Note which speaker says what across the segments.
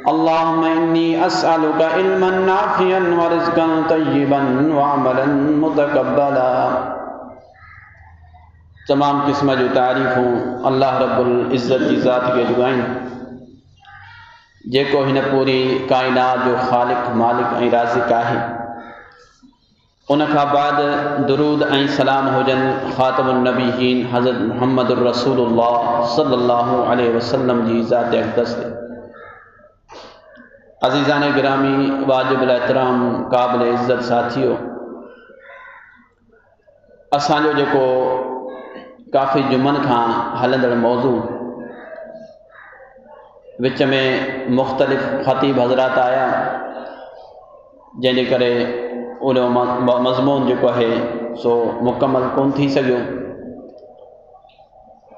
Speaker 1: अल्लाहुम्मा इन्नी अस्अलुका इल्मन नाफिअन व रिज़्क़न तय्यिबन व अमलन मुतक़ब्बला। तमाम किस्म जो तारीफ़ूं अल्लाह रब्बुल इज़्ज़त जी ज़ात खे ॾियूं जेको हिन पूरी काइनात जो ख़ालिक़ मालिक ऐं राज़िक़ आहे। उन खां बाद दुरूद ऐं सलाम हुजनि ख़ातमुन नबीयीन हज़रत मुहम्मदुर रसूलुल्लाह सल्लल्लाहु अलैहि वसल्लम जी ज़ात अक़दस ते। अज़ीज़ान गिरामी, वाजिबुल एहतराम, क़ाबिल इज़्ज़त साथियो, असांजो जेको काफ़ी जुमन खां हलंदड़ मौज़ू, विच में मुख़्तलिफ़ ख़तीब हज़रात आया, जंहिंजे करे उन मज़मून जेको आहे सो मुकमल कोन थी सघियो।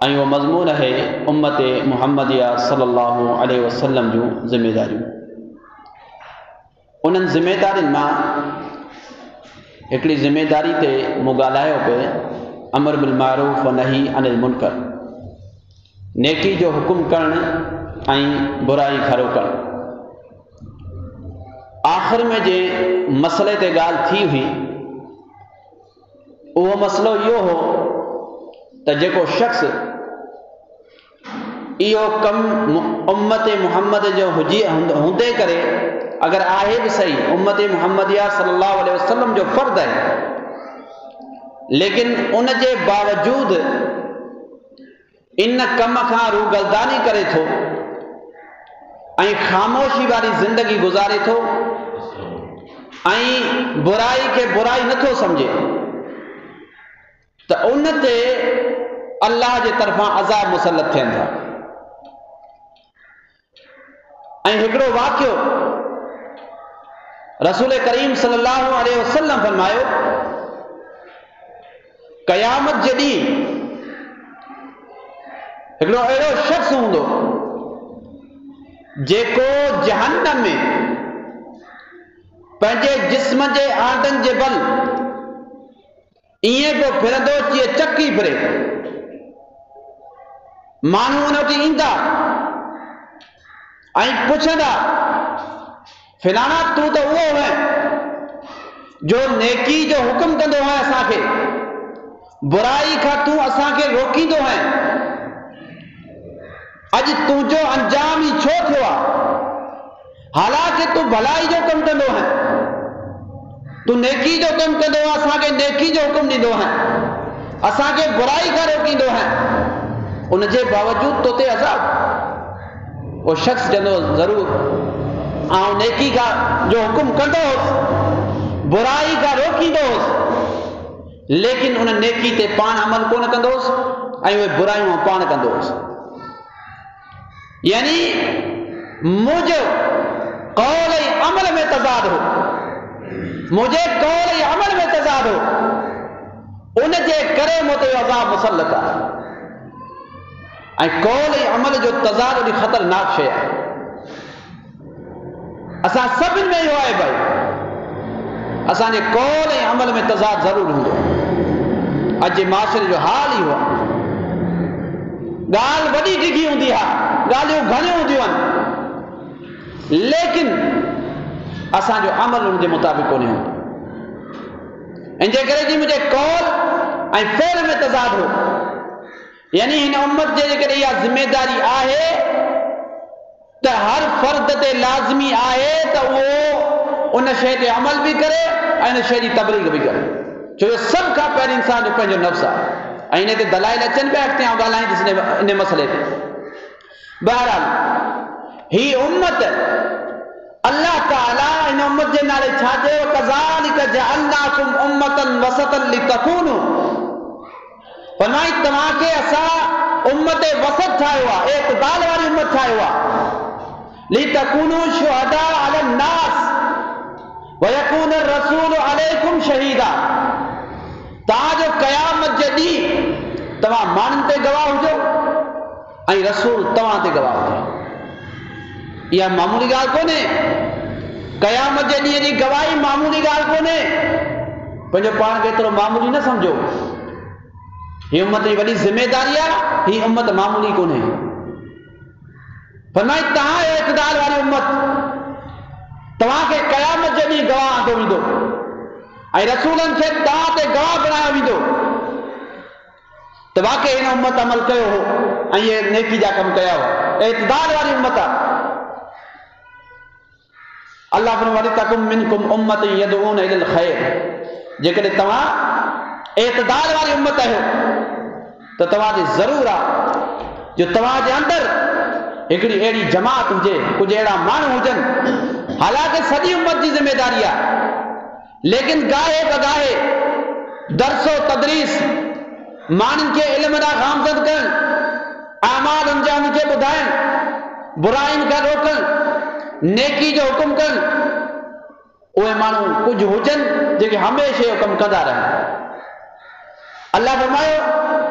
Speaker 1: ऐं उहो मज़मून आहे उम्मत मुहम्मदिया सल्लल्लाहु अलैहि वसल्लम जूं ज़िम्मेदारियूं। उन्हनि ज़िम्मेदारियुनि मां हिकिड़ी ज़िम्मेदारी ते मूं ॻाल्हायो पिए, अमर बिल मारूफ़ व नही अनिल मुनकर, नेकी जो हुकुम करणु ऐं बुराई खां रोकणु। आख़िर में जे मसले ते ॻाल्हि थी हुई, उहो मसलो इहो हो त जेको शख़्स इहो कमु उम्मत मुहम्मद जो हूंदे करे अगर आहे भी सही, उम्मत मुहम्मदिया सल्लल्लाहु अलैहि वसल्लम जो फ़र्ज़ है, लेकिन उन जे बावजूद इन कम खां रूगलदानी करे थो ऐं ख़ामोशी वारी ज़िंदगी गुज़ारे थो ऐं बुराई के बुराई नथो समझे, त उन ते अल्लाह जे तरफ़ां अज़ाब मुसलत थियनि था। ऐं हिकिड़ो वाक़ियो रसूल करीम सल्लल्लाहु अलैहि वसल्लम फरमायो, क़यामत जे ॾींहुं हिकिड़ो अहिड़ो शख़्स हूंदो जेको जहन्नम में पंहिंजे जिस्म जे आंडनि जे बल ईअं पियो फिरंदो जीअं चकी फिरे। माण्हू उन वटि ईंदा ऐं पुछंदा, फिलाना तूं त उहो है जो नेकी जो हुकुम कंदो है असांखे, बुराई खां तूं असांखे रोकींदो है, अॼु तुंहिंजो अंजाम ई छो थियो आहे? हालांकि तूं भलाई जो कमु कंदो है, तूं नेकी जो कमु कंदो है, असांखे नेकी जो हुकुम ॾींदो है, असांखे बुराई खां रोकींदो है, उन जे बावजूद तो ते अज़ाब। वो शख़्स चवंदो ज़रूर आउं नेकी का जो हुकुम कंदो हुउसि, बुराई का रोकींदो हुउसि, लेकिन उन नेकी ते पाण अमल कोन कंदो हुउसि ऐं उहे बुराइयूं पाण कंदो हुउसि। यानी मुंहिंजो कौल ऐं अमल में तज़ाद हो, मुंहिंजे कौल ऐं अमल में तज़ाद हो, उन जे करे मूं ते अज़ाब मुसलत आहे। ऐं कौल ऐं अमल जो तज़ाद ॾाढी ख़तरनाक शइ आहे। असां सभिनि में इहो आहे भाई, असांजे कौल ऐं अमल में तज़ाद ज़रूरु हूंदो। अॼु जे माशरे जो हाल ई हुआ, ॻाल्हि वॾी डिघी हूंदी आहे, ॻाल्हियूं घणियूं हूंदियूं आहिनि, लेकिन असांजो अमल उन जे मुताबिक़ कोन्हे हूंदो। इन जे करे जी मुंहिंजे कौल ऐं फ़ेल में तज़ाद हो। यानी हिन उम्मत जे जेकॾहिं इहा ज़िम्मेदारी आहे त हर फ़र्द ते लाज़मी आहे त उहो उन शइ ते अमल बि करे ऐं उन शइ जी तबलीग बि करे, छो जो सभ खां पहिरीं इंसान जो पंहिंजो नफ़्स आहे। ऐं इन ते दलाइल अचनि पिया, अॻिते आउं ॻाल्हाईंदुसि इन मसइले ते। बहरहाल ही उम्मत अल्लाह ताला इन उम्मत जे नाले छा चयो, कज़ालिक जअलनाकुम उम्मतन वसतन लितकूनू, फरमाई तव्हांखे असां उम्मत वसत ठाहियो आहे, इतदाल वारी उम्मत ठाहियो आहे, लितकूनू शुहदा अलन नास व यकून रसूल अलैकुम शहीदा, ताजो क़यामत जे ॾींहुं तव्हां माण्हुनि ते गवाह हुजो ऐं रसूल तव्हां ते गवाह हुजे। इहा मामूली ॻाल्हि कोन्हे, क़यामत जे ॾींहं जी गवाही मामूली ॻाल्हि कोन्हे। पंहिंजो पाण खे एतिरो मामूली न सम्झो, हीअ उम्मत जी वॾी ज़िम्मेदारी आहे, हीअ उम्मत मामूली कोन्हे। फरमाई तव्हां इक़्तिदार वारी उम्मत उम्मत तव्हांखे क़यामत जे ॾींहुं गवाह आंदो वेंदो ऐं रसूलनि खे तव्हां ते गवाह बणायो वेंदो त वाक़ई हिन उम्मत अमल कयो हो ऐं इहे नेकी जा कम कया हुआ। इतदाल वारी उम्मत आहे। अल्लाह फरमाए वलितकुम मिनकुम उम्मतुन यदऊन इलल खैर। जेकॾहिं तव्हां इतदाल वारी उम्मत आहियो त तव्हांजी ज़रूर आहे जो तव्हांजे अंदरि हिकिड़ी अहिड़ी जमात हुजे, कुझु अहिड़ा माण्हू हुजनि। हालांकि सॼी उम्मत जी ज़िम्मेदारी आहे, लेकिन गाहे बगाहे दरसो तदरीस माण्हुनि खे इल्म ॾांहुं गामज़द कनि, अमाल अंजाम खे ॿुधाइनि, बुराइनि खां रोकनि, नेकी जो हुकुम कनि। उहे माण्हू कुझु हुजनि जेके हमेशह इहो कमु कंदा रहनि। अल्लाह फरमायो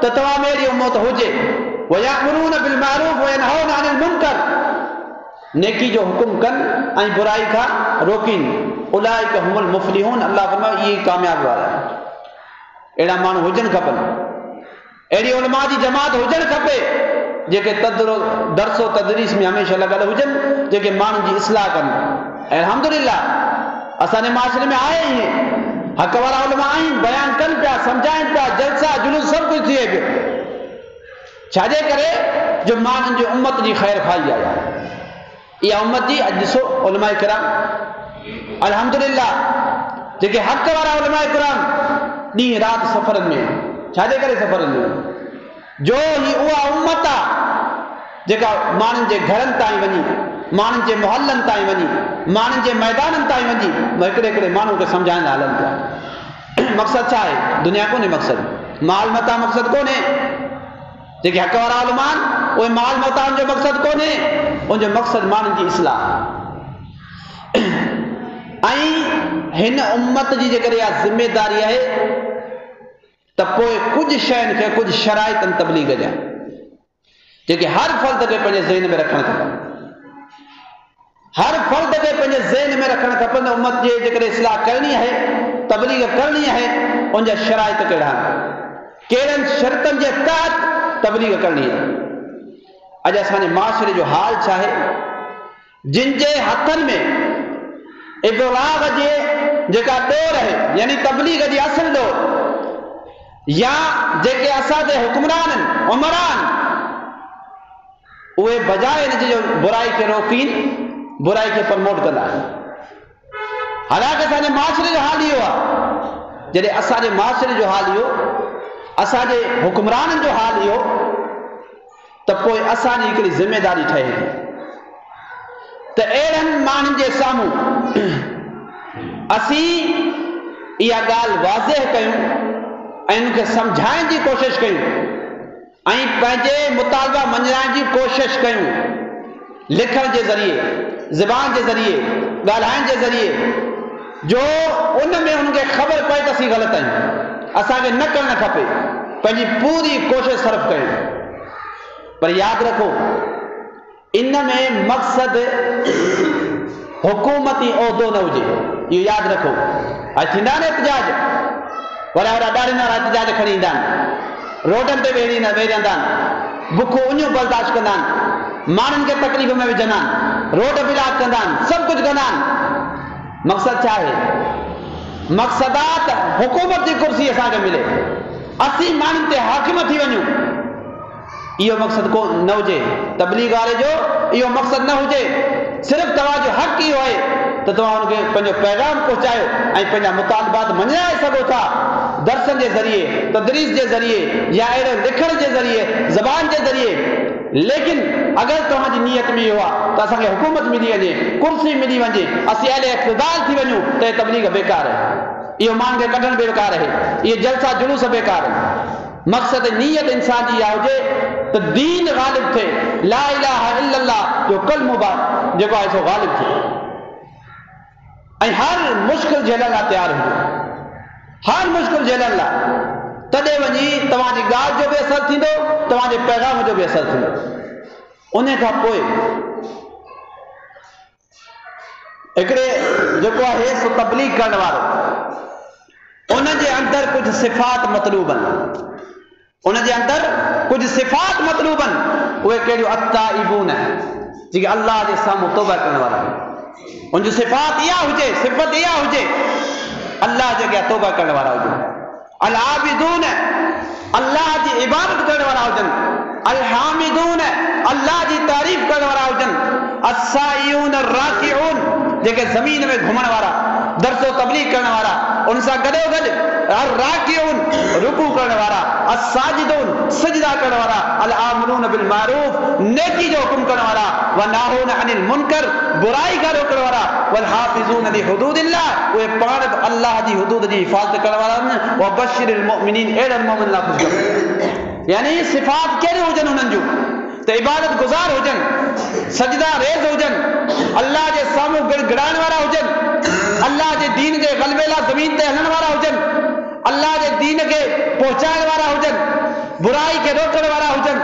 Speaker 1: त तव्हां में अहिड़ी उम्मत हुजे वयअमुरून बिल मारूफ वयनहौन अनिल मुनकर, नेकी जो हुकुम कनि ऐं बुराई खां रोकीनि। उलाइक हुमुल मुफ़्लिहून। अल्लाह फरमायो इहे कामयाब वारा आहिनि। अहिड़ा माण्हू हुजनि खपनि, अहिड़ी उलमा जी जमात हुजणु खपे जेके दरसो तदरीस में हमेशह लॻल हुजनि, जेके माण्हुनि जी इस्लाह कनि। ऐं अल्हम्दुलिल्लाह असांजे माशरे में आहे इहे हक़ वारा उलमा आहिनि, बयान कनि पिया, सम्झाइनि पिया, जलसा जुलूस सभु कुझु थिए पियो। छाजे करे जो माण्हुनि जी उम्मत जी ख़ैर खाई आहे। इहा उम्मत जी अॼु ॾिसो उलमा किराम अल्हम्दुलिल्लाह जेके हक़ वारा उलमा किराम ॾींहुं राति सफ़रनि में। छाजे करे सफ़रनि में? जो ही उहा उम्मत आहे जेका माण्हुनि जे घरनि ताईं वञी, माण्हुनि जे मुहल्लनि ताईं वञी, माण्हुनि जे मैदाननि ताईं वञी हिकिड़े हिकिड़े माण्हू खे सम्झाईंदा हलनि पिया। मक़सदु छा आहे? दुनिया कोन्हे मक़सदु, माल मता मक़सदु कोन्हे। जेके हक़ वारा उलमा आहिनि उहे माल मताउनि जो मक़सदु कोन्हे, उनजो मक़सदु माण्हुनि जी इस्लाह। ऐं हिन उम्मत जी जेकॾहिं इहा ज़िमेदारी आहे त पोइ कुझु शयुनि खे, कुझु शराइतनि तबलीग जा जेके हर फ़र्द खे पंहिंजे ज़हन में रखणु खपनि। हर फ़र्द खे पंहिंजे ज़हन में रखणु खपनि। उम्मत जे जेकॾहिं इस्लाह करणी आहे, तबलीग करणी आहे, उनजा शराइत कहिड़ा आहिनि, कहिड़नि शर्तनि जे तहत तबलीग करणी आहे। अॼु असांजे माशरे जो हाल छा आहे? जिन जे हथनि में इबलाग जे जेका डोर आहे, यानी तबलीग जी असल डोर, या जेके असांजे हुक्मरान आहिनि, उमरान, उहे बजाए हिन जो बुराई खे रोकीनि, बुराई खे प्रमोट कंदा आहिनि। हालांकि असांजे माशरे जो हाल इहो आहे। जॾहिं असांजे माशरे जो हाल इहो, असांजे हुक्मराननि जो हाल इहो, त पोइ असांजी हिकिड़ी ज़िमेदारी ठहे थी त अहिड़नि माण्हुनि जे साम्हूं असीं इहा ॻाल्हि वाज़ेह कयूं ऐं उनखे सम्झाइण जी कोशिशि कयूं ऐं पंहिंजे मुतालबा मञाइण जी कोशिशि कयूं, लिखण जे ज़रिए, ज़बान जे ज़रिए, ॻाल्हाइण जे ज़रिए, जो उन में उनखे ख़बर पए त असीं ग़लति आहियूं। असांखे न करणु खपे, पंहिंजी पूरी कोशिशि सर्फ कयूं। पर यादि रखो, इन में मक़सदु हुकूमती उहिदो न हुजे, इहो यादि रखो। ऐं थींदा आहिनि एहतिजाज, वॾा वॾा ॾाढींदा एहतिजाज खणी ईंदा आहिनि, रोडनि ते वेही रहंदा आहिनि, बुखूं उञूं बर्दाश्त कंदा आहिनि, माण्हुनि खे तकलीफ़ में विझंदा आहिनि, रोड बिलाक कंदा आहिनि, सभु कुझु कंदा आहिनि। मक़सदु छा आहे? मक़सदु आहे त हुकूमत जी कुर्सी असांखे मिले, असीं माण्हुनि ते हाकिम थी वञूं। इहो मक़सदु को न हुजे, तबलीग वारे जो इहो मक़सदु न हुजे। सिर्फ़ु तव्हांजो हक़ इहो आहे त तव्हां हुनखे पंहिंजो पैगाम पहुचायो ऐं पंहिंजा मुतालबात मञाए सघो था, दर्सनि जे ज़रिए, तदरीस जे ज़रिए, या अहिड़े लिखण जे ज़रिए, ज़बान जे ज़रिए। लेकिन अगरि तव्हांजी नीयत में इहो आहे त असांखे हुकूमत मिली वञे, कुर्सी मिली वञे, असीं अहिड़े इक़्तिदार थी वञूं, त तबलीग बेकार आहे। इहो माण्हुनि खे कढणु बेकार आहे, इहे जलसा जुलूस बेकार आहिनि। मक़सद नीयत इंसान जी इहा हुजे त दीन ग़ालिब थिए, ला इलाहा इल्लल्लाह जो कलमो जेको आहे सो ग़ालिब थिए, ऐं हर मुश्किल झेलण लाइ तयारु हुजे, हर मुश्किल झेलण लाइ। तॾहिं वञी तव्हांजी ॻाल्हि जो बि असरु थींदो, तव्हांजे पैगाम जो बि असरु थींदो। उन खां पोइ हिकिड़े जेको आहे सो तबलीग करण वारो, उन जे अंदरि कुझु सिफ़ात मतलूब आहिनि, उन जे अंदरि कुझु सिफ़ात मतलूब आहिनि। उहे कहिड़ियूं? अत्ताइबून, जेके अल्लाह जे साम्हूं तौबा करण वारा उनजी सिफ़ात इहा हुजे, सिफ़त इहा हुजे, अल्लाह जे अॻियां तौबा करण वारा हुजनि। अल आबिदून अल्लाह जी इबादत करण वारा हुजनि, अल हामिदून अल्लाह जी तारीफ़ करण वारा हुजनि, अस्साइयून राकिऊन जेके ज़मीन में घुमण वारा, दर्सो तबलीग करण वारा, उन सां गॾोगॾु राकिऊन रुकू करण वारा, अस्साजिदून सजदा करण वारा, अल आमरून बिल मारूफ नेकी जो हुकुम करण वारा, व नाहून अनिल मुनकर बुराई खां रोकण वारा, वल हाफिज़ून लि हुदूदिल्लाह उहे पाण बि अल्लाह जी हुदूद जी हिफ़ाज़त करण वारा आहिनि। व बशिरिल मुमिनीन अहिड़नि मोमिन लाइ ख़ुशख़बरी। यानी सिफ़ात कहिड़ियूं हुजनि हुननि जूं त इबादत गुज़ार हुजनि, सजदा रेज़ हुजनि, अल्लाह जे साम्हूं गिड़गिड़ाइण वारा हुजनि, अल्लाह जे दीन जे ग़लबे लाइ ज़मीन ते हलण वारा हुजनि, अल्लाह जे दीन खे पहुचाइण वारा हुजनि, बुराई खे रोकण वारा हुजनि,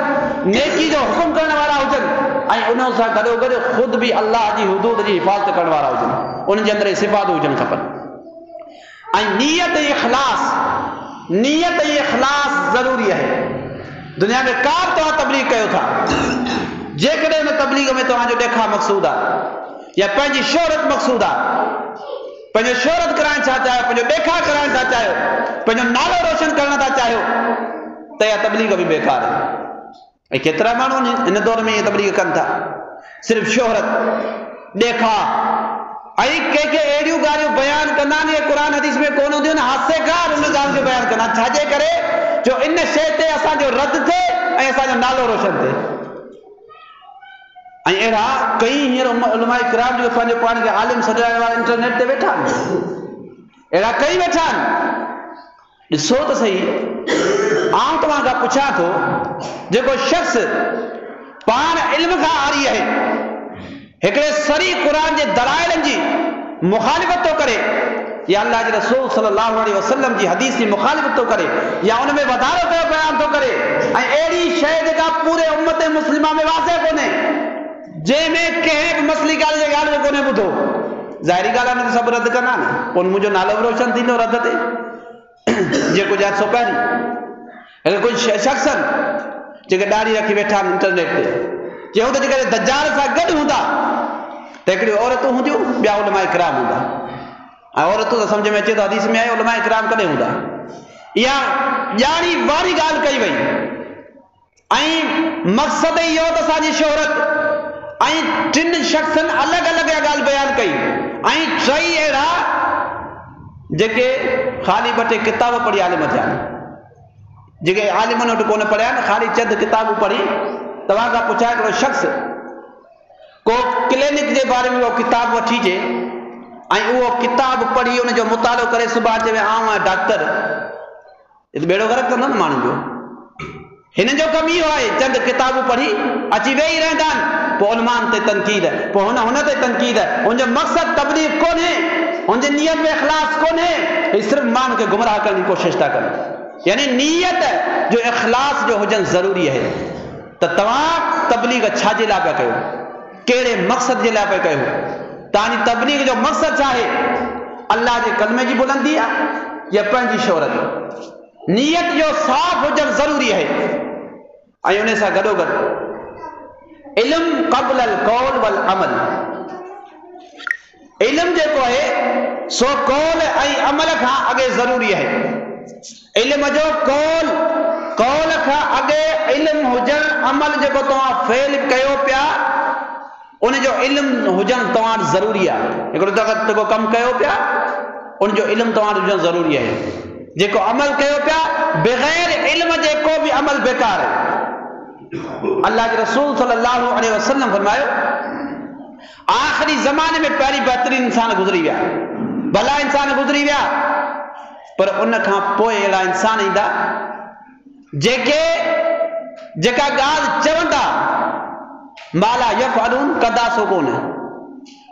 Speaker 1: नेकी जो हुकुम करण वारा हुजनि, ऐं उन सां गॾोगॾु ख़ुदि बि अल्लाह जी हुदूद जी हिफ़ाज़त करण वारा हुजनि। उन जे अंदरि सिफ़ात हुजणु खपनि। ऐं नियत इख़लास ज़रूरी आहे। दुनिया में का बि तव्हां तबलीग कयो था, जेकॾहिं उन तबलीग में तव्हांजो ॾेखा मक़सूद आहे या पंहिंजी शोहरत मक़सूद आहे, पंहिंजो शोहरत कराइण था चाहियो, पंहिंजो ॾेखा कराइण था चाहियो, पंहिंजो नालो रोशन करण था चाहियो, त इहा तबलीग बि बेकार आहे। ऐं केतिरा माण्हू हिन दौर में इहे तबलीग कनि था, सिर्फ़ु शोहरत ॾेखा, ऐं कंहिंखे अहिड़ियूं ॻाल्हियूं बयानु कंदा आहिनि क़ुर हदीस में कोन हूंदियूं आहिनि, हासेकार उन ॻाल्हि खे बयानु कंदा आहिनि। छाजे करे? जो इन शइ ते असांजो रद थिए ऐं असांजो नालो रोशन थिए। ऐं अहिड़ा कई हींअर उलमा किराम जो पंहिंजे पाण खे आलिम सॾाइण वारा इंटरनेट ते वेठा आहिनि, अहिड़ा कई वेठा आहिनि। ॾिसो त सही, आउं तव्हां खां पुछां थो, जेको शख़्स पाण इल्म खां आरी आहे, हिकिड़े सरी क़ुर जे दलाइलनि जी मुखालिफ़त थो करे, या अल्लाह जे रसूल सल्लल्लाहु अलैहि वसल्लम जी हदीस जी मुखालिफ़त थो करे, या उन में वधारो कयो बयान थो करे, ऐं अहिड़ी शइ जेका पूरे उम्मत मुस्लिमा में वाज़े कोन्हे, जंहिंमें कंहिं बि मसली ॻाल्हि जे ॻाल्हि में कोन्हे ॿुधो, ज़ाहिरी ॻाल्हि आहे न, सभु रद्द कंदा न, पोइ मुंहिंजो नालो बि रोशन थींदो रद्द ते। जेको जात सो पहिरीं अहिड़े कुझु शख़्स आहिनि जेके ॾाढ़ी रखी वेठा आहिनि इंटरनेट ते, चयूं त जेकॾहिं दज्जाल सां गॾु हूंदा त हिकिड़ियूं औरतूं हूंदियूं, ॿिया उलमा इकराम हूंदा। ऐं औरतूं त सम्झ में अचे थो हदीस में आहे, उलमा इकराम कॾहिं हूंदा। इहा ॼाणी वारी ॻाल्हि कई वई, ऐं मक़सद इहो त असांजी शोहरत, ऐं टिनि शख़्सनि अलॻि अलॻि इहा ॻाल्हि बयानु कई, ऐं टई अहिड़ा जेके ख़ाली ॿ टे किताब पढ़ी आलिम थिया आहिनि, जेके आलिमनि वटि कोन पढ़िया आहिनि, ख़ाली चंद किताबूं पढ़ी। तव्हां खां पुछां, हिकिड़ो शख़्स को क्लिनिक जे बारे में उहो किताब वठी अचे ऐं उहो किताब पढ़ी उनजो मुतालो करे सुभाणे चवे आउं आहियां डॉक्टर, बेड़ो गर्क कंदो न माण्हुनि जो। हिन जो कमु इहो आहे, चंद किताबूं पढ़ी अची वेही रहंदा आहिनि, पोइ उलमान ते तनक़ीद, पोइ हुन ते तनक़ीद, हुनजो मक़सदु तबलीग कोन्हे, हुनजे नियत में इख़लास कोन्हे, ही सिर्फ़ु माण्हू खे गुमराह करण जी कोशिशि था कनि। यानी नियत जो इख़लास जो हुजणु ज़रूरी आहे। त तव्हां तबलीग छाजे लाइ पिया कयो, कहिड़े मक़सद जे लाइ पिया कयो, तव्हांजी तबलीग जो मक़सदु छा आहे? अल्लाह जे कलमे जी बुलंदी आहे या पंहिंजी शोहरत? नियत जो साफ़ हुजणु ज़रूरी आहे। ऐं उन सां गॾोगॾु इल्म क़ब्ल अल क़ौल वल अमल, इल्म जेको आहे सो कौल ऐं अमल खां अॻे ज़रूरी आहे। इल्म जो कौल खां अॻे इल्म हुजणु, अमल जेको तव्हां फेल कयो पिया उनजो इल्म हुजणु तव्हां वटि ज़रूरी आहे। हिकिड़ो जेको कमु कयो पिया उनजो इल्म तव्हां वटि हुजणु ज़रूरी आहे। जेको अमल कयो पिया बग़ैर इल्म जे को बि अमल बेकार आहे। अल्लाह जे रसूल सल्लल्लाहु अलैहि वसल्लम फरमायो, आख़िरी ज़माने में पहिरीं बहितरीन इंसान गुज़री विया, भला इंसान गुज़री विया, पर उन खां पोइ अहिड़ा इंसान ईंदा जेका ॻाल्हि चवंदा माला यफ़अलून कंदा सो कोन,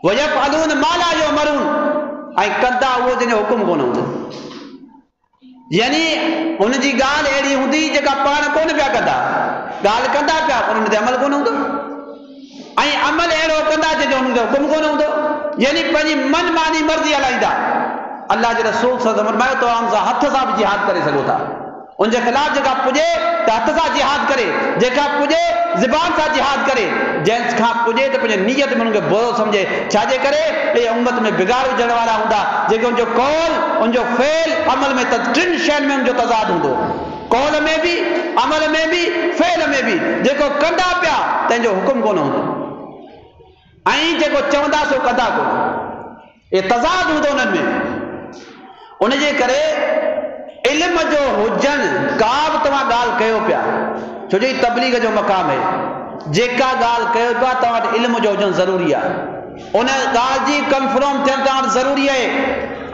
Speaker 1: व यफ़अलून माला युमरून, ऐं कंदा उहो जंहिंजो हुकुम कोन हूंदो। यानी हुनजी ॻाल्हि अहिड़ी हूंदी जेका पाण कोन पिया कंदा, ॻाल्हि कंदा पिया पर हुन ते अमल कोन हूंदो, ऐं अमल अहिड़ो कंदा जंहिंजो हुनजो हुकुम कोन हूंदो। यानी पंहिंजी मनमानी मर्ज़ी हलाईंदा। अल्लाह जे रसूल सल्लल्लाहु अलैहि वसल्लम फरमायो, तव्हां सां हथ सां बि जिहाद करे सघो था, उनजे ख़िलाफ़ जेका पुॼे त हथ सां जिहाद करे, जेका पुॼे ज़बान सां जिहाद करे, जंहिं खां पुॼे त पंहिंजे नियत में उनखे बुरो सम्झे। छाजे करे ये उम्मत में बिगाड़ विझण वारा हूंदा, जेके उनजो कौल, उनजो फेल, अमल में त टिनि शयुनि में उनजो तज़ाद हूंदो, कौल में भी, अमल में भी, फेल में भी। जेको कंदा पिया तंहिंजो हुकुम कोन हूंदो ऐं जेको चवंदा सो कंदा कोन। ये तज़ाद हूंदो उन्हनि में। उनजे करे इल्म जो हुजनि का बि तव्हां ॻाल्हि कयो पिया, छो जो तबलीग जो मक़ाम है, जेका ॻाल्हि कयो पिया तव्हां वटि इल्म जो हुजणु ज़रूरी आहे। उन ॻाल्हि जी कंफर्म थियणु तव्हां वटि ज़रूरी आहे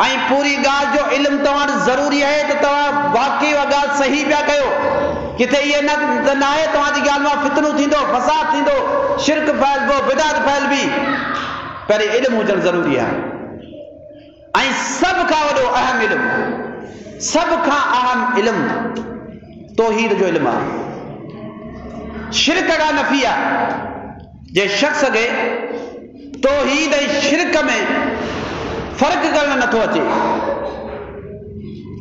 Speaker 1: ऐं पूरी ॻाल्हि जो इल्म तव्हां वटि ज़रूरी आहे त तव्हां वाक़ई उहा ॻाल्हि सही पिया कयो। किथे इहे न आहे तव्हांजी ॻाल्हि मां फितनो थींदो, फसाद थींदो, शिरक फैलबो, बिदात फैलबी। पहिरीं इल्म हुजणु ज़रूरी आहे। ऐं सभ खां वॾो अहम इल्म, सभ खां अहम इल्म तौहीद जो इल्म आहे। शिरक का नफ़ी आहे। जे शख़्स खे तौहीद ऐं शिरक में फ़र्क़ु करणु नथो अचे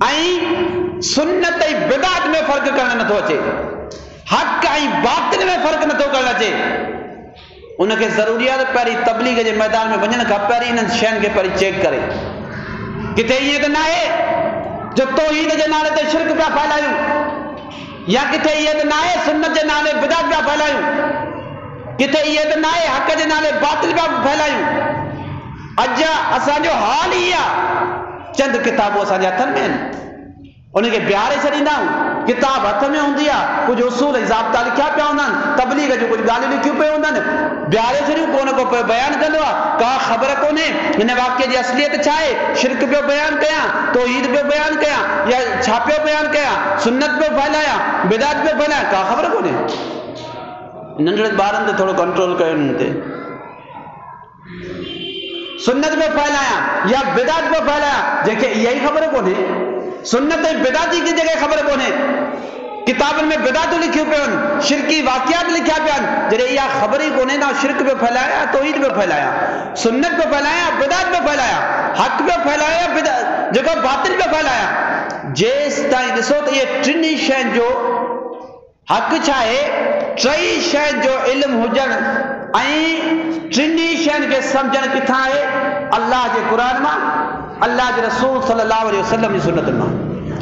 Speaker 1: ऐं सुन्नत ऐं बिदात में फ़र्क़ु करणु नथो अचे, हक़ ऐं बातिल में फ़र्क़ु नथो करणु अचे, उनखे ज़रूरी आहे त पहिरीं तबलीग जे मैदान में वञण खां पहिरीं इन्हनि शयुनि खे पहिरीं चेक करे। किथे ईअं त न आहे जो तौहीद जे नाले ते शिरक पिया फैलायूं, या किथे इहे त न आहे सुन्नत जे नाले बिदात पिया फैलायूं, किथे इहे त न आहे हक़ जे नाले बातिल पिया फैलायूं। अॼु असांजो हाल ई आहे, चंद किताबूं असांजे हथनि में आहिनि, उनखे बिहारे छॾींदा आहियूं। किताब हथ में हूंदी आहे, कुझु उसूल ऐं ज़ाब्ता लिखिया पिया हूंदा आहिनि, तबलीग जूं कुझु ॻाल्हियूं लिखियूं पियूं हूंदा आहिनि, बिहारे छॾियूं, को न को पियो बयानु कंदो आहे, का ख़बर कोन्हे हिन वाक्य जी असलियत छा आहे, शिरक पियो बयानु कयां, तौहीद पियो बयानु कयां, या छा पियो बयानु कयां, सुन्नत पियो फैलायां, बिदात पियो फैलायां, का ख़बर कोन्हे। नंढड़े ॿारनि ते थोरो कंट्रोल कयो, हिन ते सुन्नत पियो फैलायां या बिदात पियो फैलायां, जंहिंखे इहा ई ख़बर कोन्हे, सुन्नत ऐं बिदात जी जॻह ख़बर कोन्हे, किताबनि में बिदातूं लिखियूं पियूं आहिनि, शिरकी वाक़ियात लिखिया पिया आहिनि, जॾहिं इहा ख़बर ई कोन्हे ना शिरक पियो फैलायां, तौहीद पियो फैलायां, सुन्नत पियो फैलायां, बिदात पियो फैलायां, हक़ पियो फैलायां, बिदात जेको बातिल पियो फैलायां। जेसि ताईं ॾिसो त इहे टिनी शयुनि जो हक़ छा आहे, टई शयुनि जो इल्मु हुजणु ऐं टिनी शयुनि खे सम्झणु किथां आहे, अल्लाह जे क़ुर मां, अल्लाह जे रसूल सल्लल्लाहु अलैहि वसल्लम जी सुन्नत मां।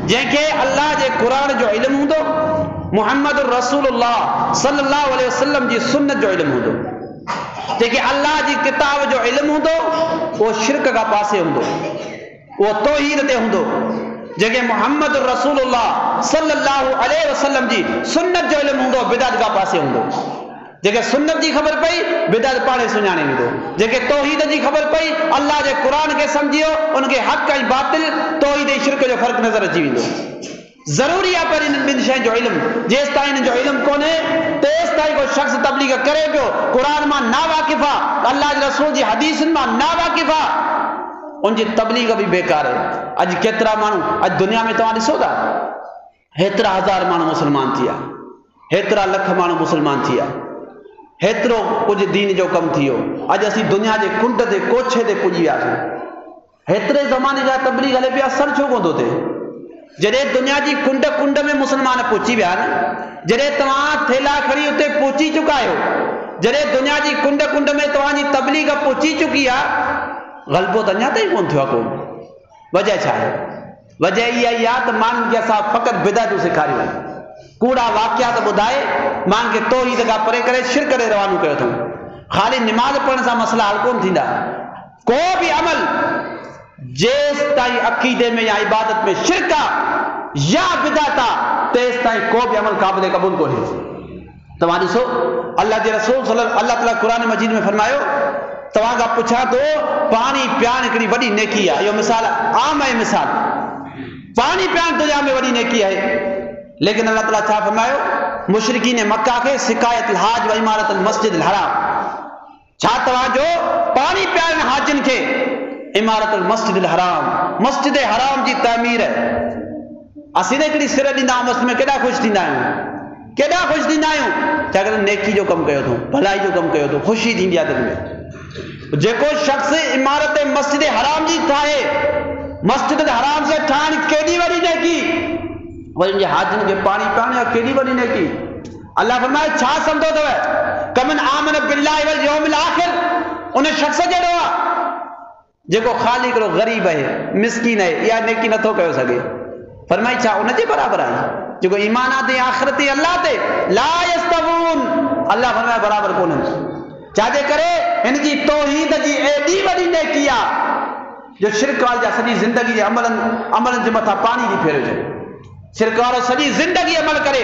Speaker 1: जंहिंखे अल्लाह जे क़ुर जो इल्मु हूंदो, मुहम्मद रसूलुल्लाह सल्लल्लाहु अलैहि वसल्लम जी सुन्नत जो इल्मु हूंदो, जंहिंखे अल्लाह जी किताब जो इल्मु हूंदो, उहो शिरक खां पासे हूंदो, उहो तौहीद ते हूंदो। जंहिंखे मुहम्मद रसूलुल्लाह सल्लल्लाहु अलैहि वसल्लम जी सुन्नत जो इल्मु हूंदो, बिदात खां पासे हूंदो। जंहिंखे सुन्नत जी ख़बर पई, बिदात पाणे सुञाणे वेंदो। जंहिंखे तौहीद जी ख़बर पई, अल्लाह जे क़ुर खे सम्झियो, उनखे हक़ ऐं बातिल, तौहीद ऐं शिरक जो फ़र्क़ु नज़र अची वेंदो। ज़रूरी आहे पर इन्हनि ॿिनि शयुनि जो इल्मु। जेसि ताईं हिन जो इल्मु कोन्हे, तेसि ताईं को शख़्स तबलीग करे पियो, क़ुर मां ना वाक़िफ़ आहे, अल्लाह जे रसूल जी हदीसुनि मां ना वाक़िफ़ आहे, उनजी तबलीग भी बेकार है। अॼु केतिरा माण्हू, अॼु दुनिया में तव्हां ॾिसो था, हेतिरा हज़ार माण्हू मुस्लमान थी विया, हेतिरा लख माण्हू मुस्लमान थी विया, हेतिरो कुझु दीन जो कमु थी वियो। अॼु असीं दुनिया जे कुंड ते, कोछे ते पुॼी वियासीं। हेतिरे ज़माने जा तबलीग हले पिया, असर छो कोन थो थिए? जॾहिं दुनिया जी कुंड कुंड में मुस्लमान पहुची विया आहिनि, जॾहिं तव्हां थेला खणी उते पहुची चुका आहियो, जॾहिं दुनिया जी कुंड कुंड में तव्हांजी तबलीग पहुची चुकी आहे, ग़लबो त अञा ताईं कोन थियो आहे को। वजह छा आहे? वजह इहा ई आहे त माण्हुनि खे असां फ़क़ति बिदातूं सेखारियूं आहिनि, कूड़ा वाक़ियात ॿुधाए माण्हुनि खे तौहीद खां परे करे शिरक ॾे रवानो कयो अथऊं। ख़ाली निमाज़ पढ़ण सां मसला हल कोन थींदा। को बि अमल जेसि ताईं अक़ीदे में या इबादत में शिरक आहे या बिदात आहे, तेसि ताईं को बि अमल क़ाबिल क़बूल कोन्हे। तव्हां ॾिसो, अल्लाह जे रसूल अल्लाह ताला क़ुर मजीद में फरमायो, तव्हां खां पुछां थो, पाणी पियाण हिकिड़ी वॾी नेकी आहे। इहो मिसाल आम आहे, मिसाल पाणी पियाण दुनिया में वॾी नेकी आहे। लेकिन अल्लाह ताला छा फरमायो, मुशरिकीन मक्का खे शिकायत हाज व इमारत मस्जिद हराम, छा तव्हांजो पाणी पियारण हाजिन खे इमारत मस्जिद हराम, मस्जिद हराम जी तामीर है। असीं हिकिड़ी सिर ॾींदा आहियूं मस्जिद में, केॾा ख़ुशि थींदा आहियूं, केॾा ख़ुशि थींदा आहियूं, छाकाणि नेकी जो कमु कयो अथऊं, भलाई जो कमु कयो अथऊं, ख़ुशी थींदी आहे दिलि में। जेको शख़्स इमारत मस्जिद हराम जी ठाहे, मस्जिद हराम से ठाहिण केॾी वॾी नेकी, वरी हाजिन खे पाणी पियारण केॾी वॾी नेकी। अल्लाह फरमाए, छा सम्झो अथव कमन आमन बिल्लाहि वल यौमिल आखिर उन शख्स जहिड़ो आहे जेको ख़ाली हिकिड़ो ग़रीब आहे, मिस्कीन आहे, इहा नेकी नथो कयो सघे। फरमाई छा उन जे बराबरि आहे जेको ईमान आहे आख़िरत ते अल्लाह ते? ला यस्तवून, अल्लाह फरमाए बराबरि कोन्हनि। छाजे करे? हिन जी तौहीद जी एॾी वॾी नेकी आहे जो शिरक वारे जा सॼी ज़िंदगी जे अमलनि जे मथां पाणी थी फेरिजे। शिरक वारो सॼी ज़िंदगी अमल करे,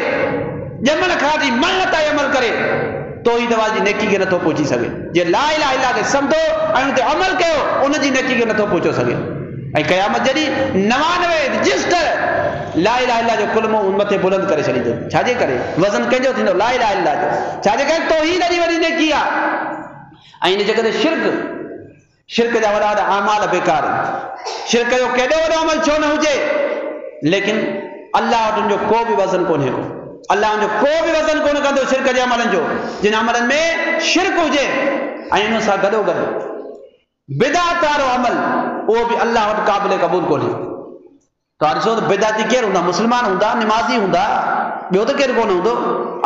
Speaker 1: ॼमण खां वठी मरण ताईं अमल करे, तौहीद वारी नेकी खे नथो पहुची सघे। जे ला इलाहा इल्लल्लाह खे सम्झो ऐं उन ते अमल कयो, उन जी नेकी खे नथो पहुची सघे। ऐं क़यामत जॾहिं 99 रजिस्टर ला इलाहा इल्लल्लाह जो कुलमो उन मथे बुलंद करे छॾींदो। छाजे करे? वज़न कंहिंजो थींदो? ला इलाहा इल्लल्लाह जो। छाजे करे? तौहीद जी वॾी नेकी आहे। ऐं इन जे करे शिरक जा वॾा वॾा अमाल बेकार आहिनि। शिरक जो केॾो वॾो अमल छो न हुजे, लेकिन अल्लाह वटि उनजो को बि वज़न कोन्हे को। अल्लाह उनजो को बि वज़न कोन कंदो शिरक जे अमलनि जो। जिन अमलनि में शिरक हुजे ऐं उन सां गॾोगॾु बिदअत वारो अमल, उहो बि अल्लाह वटि क़ाबिल क़बूल कोन्हे। तव्हां ॾिसो त बिदअती केरु हूंदा? मुस्लमान हूंदा, निमाज़ी हूंदा, ॿियो त केरु कोन हूंदो।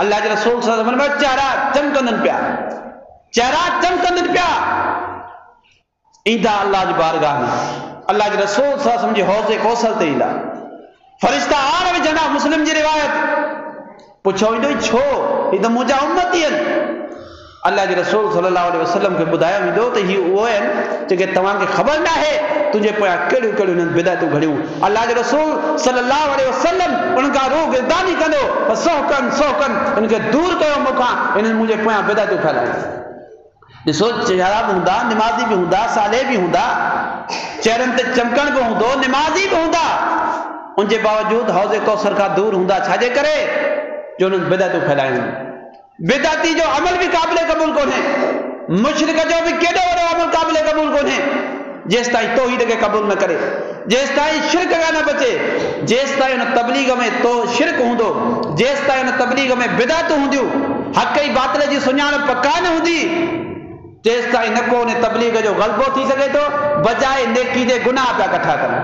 Speaker 1: अल्लाह जे रसूल सल्लल्लाहु अलैहि वसल्लम चेहरा चमकंदनि पिया, चेहरा चमकंदनि पिया, ईंदा अल्लाह जी बारगाह में, अल्लाह जे रसूल सल्लल्लाहु अलैहि वसल्लम जे हौज़े कौसर ते ईंदा, फरिश्ता आण विझंदा। मुस्लिम जी रिवायत पुछो वेंदो छो? ही त मुंहिंजा उम्मती आहिनि। अल्लाह जे रसूल सल्लल्लाहु अलैहि वसल्लम खे ॿुधायो वेंदो त ही उहे आहिनि जेके तव्हांखे ख़बर न आहे तुंहिंजे पोयां कहिड़ियूं कहिड़ियूं हिननि बिदअतूं घड़ियूं। अल्लाह जे रसूल सल्लल्लाहु अलैहि वसल्लम उन्हनि खां रूह गिरदानी कंदो, सोहकन हिनखे दूर कयो मूंखां, हिननि मुंहिंजे पोयां बिदअतूं फैलायूं। ॾिसो, चेहरा बि हूंदा, निमाज़ी बि हूंदा, साले बि हूंदा, चेहरनि ते चमकण बि हूंदो, निमाज़ी बि हूंदा, उनजे बावजूद हौज़े कौसर खां दूर हूंदा। छाजे करे? जो उन्हनि बिदअतूं फैलायूं। बिदअती जो अमल बि क़ाबिल क़बूल कोन्हे, मुशरिक जो बि केॾो वॾो अमल क़ाबिल क़बूल कोन्हे जेसि ताईं तौहीद खे क़बूल न करे, जेसि ताईं शिरक खां न बचे, जेसि ताईं उन तबलीग में तो शिरक हूंदो, जेसि ताईं उन तबलीग में बिदअतूं हूंदियूं, हक़ ऐं बातिल जी सुञाणप पका न हूंदी, तेसि ताईं न को उन तबलीग जो ग़लबो थी सघे थो। बजाए नेकी जे गुनाह पिया कठा कनि,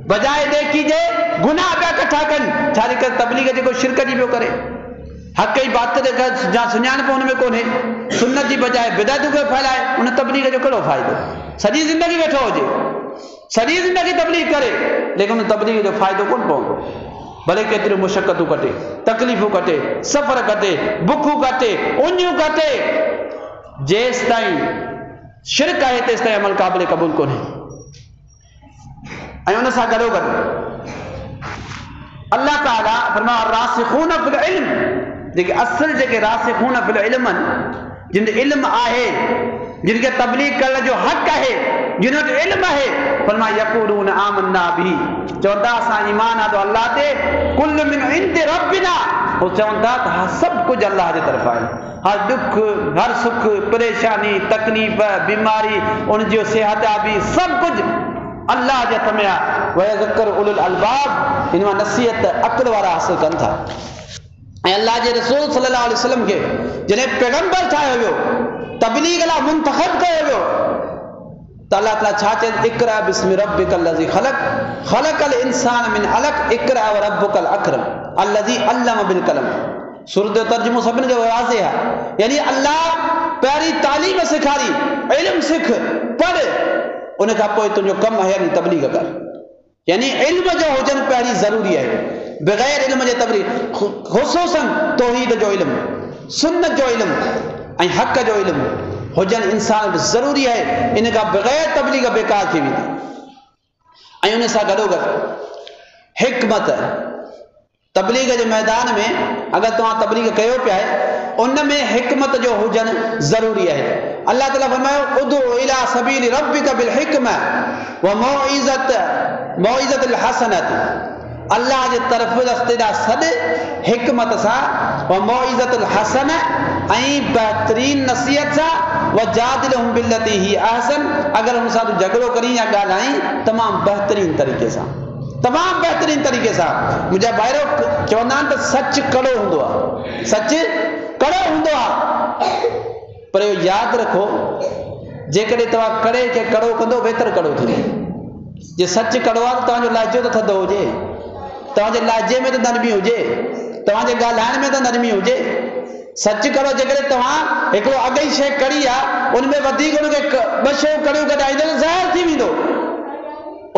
Speaker 1: बजाए नेकी जे गुनाह पिया कठा कनि। छाजे करे? तबलीग जेको शिरक जी पियो करे, हक़ ऐं बातिल जा सुञाणप हुन में कोन्हे, सुन्नत जी बजाए बिदअतूं खे फैलाए, उन तबलीग जो कहिड़ो फ़ाइदो? सॼी ज़िंदगी वेठो हुजे, सॼी ज़िंदगी तबलीग करे, लेकिन उन तबलीग जो फ़ाइदो कोन पवंदो। भले केतिरियूं मुशक़तूं कटे, तकलीफ़ूं कटे, सफ़र कटे, बुखूं कटे, उञूं कटे, जेसि ताईं शिरक आहे तेसि ताईं अमल क़ाबिल क़बूल कोन्हे। ऐं उन सां गॾोगॾु अल्लाह ताला फरमायो रासिखून फिल इल्म, जेके असुल जेके रासिखून फिल इल्म आहिनि, जिन इल्म आहे, जिन खे तबलीग करण जो हक़ आहे, जिन वटि इल्म आहे, फरमायो यक़ूलून आमन्ना बिही, चवंदा असां ईमान आंदो अल्लाह ते, कुल्लु मिन इंदि रब्बिना, हो चवंदा त हा सभु कुझु अल्लाह जे तरफ़ आहे। हर दुख, हर सुख, परेशानी, तकलीफ़, बीमारी, उन जो सेहताबी, सभु कुझु अल्लाह जे हथ में आहे। वयज़कर उलुल अलबाब, इन मां नसीहत अक़ल वारा हासिल कनि था। ऐं अल्लाह जे रसूल सल्लल्लाहु अलैहि वसल्लम खे जॾहिं पैगंबर ठाहियो वियो, तबलीग लाइ मुंतखब कयो वियो, त अल्लाह ताला छा चवनि? इक़रा बिस्मि रब्बिकल लज़ी ख़लक़, ख़लक़ल इंसान मिन अलक़, इक़रा व रब्बुकल अकरम अल्लज़ी अल्लम बिल क़लम। सूरत जो तर्जुमो सभिनी खे वाज़ेह आहे, यानी अल्लाह पहिरीं तालीम सेखारी, इल्म सिख, पढ़, उन खां पोइ तुंहिंजो कमु आहे यानी तबलीग कर। यानी इल्म जो हुजणु पहिरीं ज़रूरी आहे। बग़ैर इल्म जे तबलीग, ख़ुसूसन तौहीद जो इल्म, सुन्नत जो इल्म ऐं हक़ जो इल्म हुजणु इंसान ज़रूरी आहे। इन खां बग़ैर तबलीग बेकार थी वेंदी। ऐं उन सां गॾोगॾु हिकमत, तबलीग जे मैदान में अगरि तव्हां तबलीग कयो पिया आहे, उन में हिकमत जो हुजणु ज़रूरी आहे। अल्लाह ताला फरमायो उदु इला सबील रब्बिका बिल हिकमा व मौइज़तिल हसनत, अल्लाह जे तरफ़ रस्ते ॾांहुं सॾ हिकमत सां, व मौइज़तिल हसन, ऐं बहितरीन नसीहत सां, व जादिलहुम बिल्लती ही अहसन, अगरि हुन सां तूं झगड़ो करीं या ॻाल्हाईं तमामु बहितरीन तरीक़े सां, तमामु बहितरीन तरीक़े सां। मुंहिंजा भाइरो चवंदा आहिनि त सच कड़ो हूंदो आहे, सच कड़ो हूंदो आहे, पर इहो यादि रखो, जेकॾहिं तव्हां कड़े खे कड़ो कंदो बहितर कड़ो थींदो। जे सच कड़ो आहे त तव्हांजो लहजो त थधो हुजे, तव्हांजे लहजे में त नरमी हुजे, तव्हांजे ॻाल्हाइण में त नरमी हुजे, सच करो। जेकॾहिं तव्हां हिकिड़ो अगई शइ कड़ी आहे, उनमें वधीक उनखे ॿ शयूं कड़ियूं गॾाईंदो त ज़हर थी वेंदो।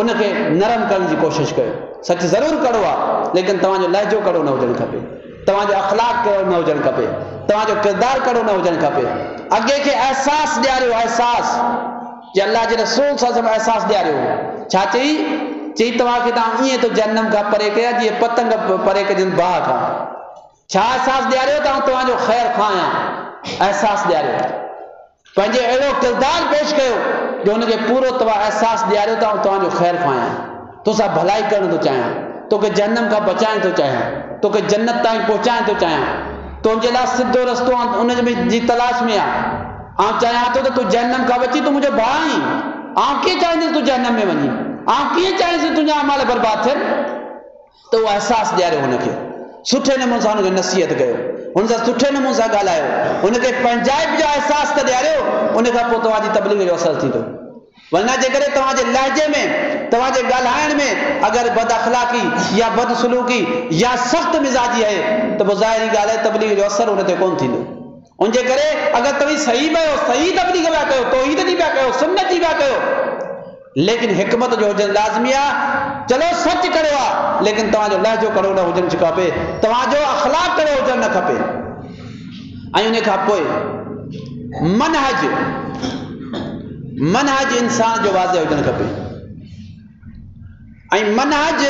Speaker 1: उनखे नरम करण जी कोशिशि कयो। सच ज़रूरु कड़ो आहे, लेकिन तव्हांजो लहजो कड़ो न हुजणु खपे, तव्हांजो अख़लाक कड़ो न हुजणु खपे, तव्हांजो किरदार कड़ो न हुजणु खपे। अॻे खे एहसास ॾियारियो, एहसास जे अल्लाह जे रसूल सां एहसास ॾियारियो। छा चई तव्हांखे तव्हां ईअं तो जनम खां परे कया जीअं पतंग परे कजनि बाहि खां। छा एहसास ॾियारियो त तव्हांजो ख़ैर खां आहियां, एहसास ॾियारियो। पंहिंजे अहिड़ो किरदार पेश कयो जो हुनखे पूरो तव्हां एहसास ॾियारियो त तव्हांजो ख़ैर खां आहियां, तोसां भलाई करणु थो चाहियां, तोखे जनम खां बचाइण थो चाहियां, तोखे जन्नत ताईं पहुचाइण थो चाहियां, तुंहिंजे लाइ सिधो रस्तो उन जी तलाश में आहे। आउं चाहियां थो त तूं जनम खां बची, तूं मुंहिंजो भाउ आहीं। आउं कीअं चाहींदुसि तूं जनम में वञी, आउं कीअं चाहींदुसि तुंहिंजा अमाल बर्बाद थियनि। त उहो एहसास ॾियारियो, हुनखे सुठे नमूने सां हुनखे नसीहत कयो, हुन सां सुठे नमूने सां ॻाल्हायो, हुनखे पंहिंजाइप जो एहसास त ॾियारियो। उन खां पोइ तव्हांजी तबलीग जो असरु थींदो। वरना जेकॾहिं तव्हांजे लहजे में, तव्हांजे ॻाल्हाइण में अगरि बद अख़लाक़ी या बदसलूकी या सख़्त मिज़ाजी आहे त पोइ ज़ाहिरी ॻाल्हि आहे तबलीग जो असरु हुन ते कोन थींदो। उनजे करे अगरि तव्हीं सही पियो, सही तबलीग पिया कयो, तौहीद जी पिया कयो, सुन्नत जी पिया कयो, लेकिन हिकमत जो हुजणु लाज़मी आहे। चलो सच कड़ो आहे, लेकिन तव्हांजो लहजो कड़ो न हुजणु खपे, तव्हांजो अख़लाक कड़ो हुजणु न खपे। ऐं उन खां पोइ मनहज इंसान जो वाज़े हुजणु खपे। ऐं मनहज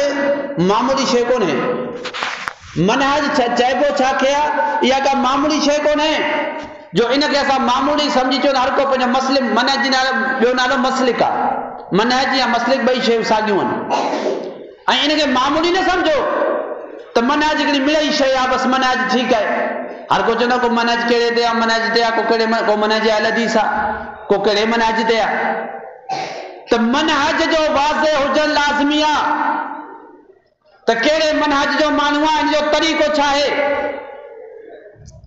Speaker 1: मामूली शइ कोन्हे। मनहज चइबो छा खे आहे, इहा का मामूली शइ कोन्हे जो इनखे असां मामूली सम्झी चऊं। हर को पंहिंजो मसलिक, मनहज नालो ॿियो नालो मसलिक आहे। मनहज या मसलिक ॿई शयूं साॻियूं आहिनि। ऐं इनखे मामूली न सम्झो त मनहज हिकिड़ी मिड़ई शइ आहे, बसि मनहज ठीकु आहे। हर को चवंदो को मनहज कहिड़े ते आहे, मनहज ते आहे, को मनहज अल हदीस आहे, को कहिड़े मनहज ते आहे। त मनहज जो वाज़े हुजणु लाज़मी आहे त कहिड़े मनहज जो माण्हू आहे, इन जो तरीक़ो छा आहे।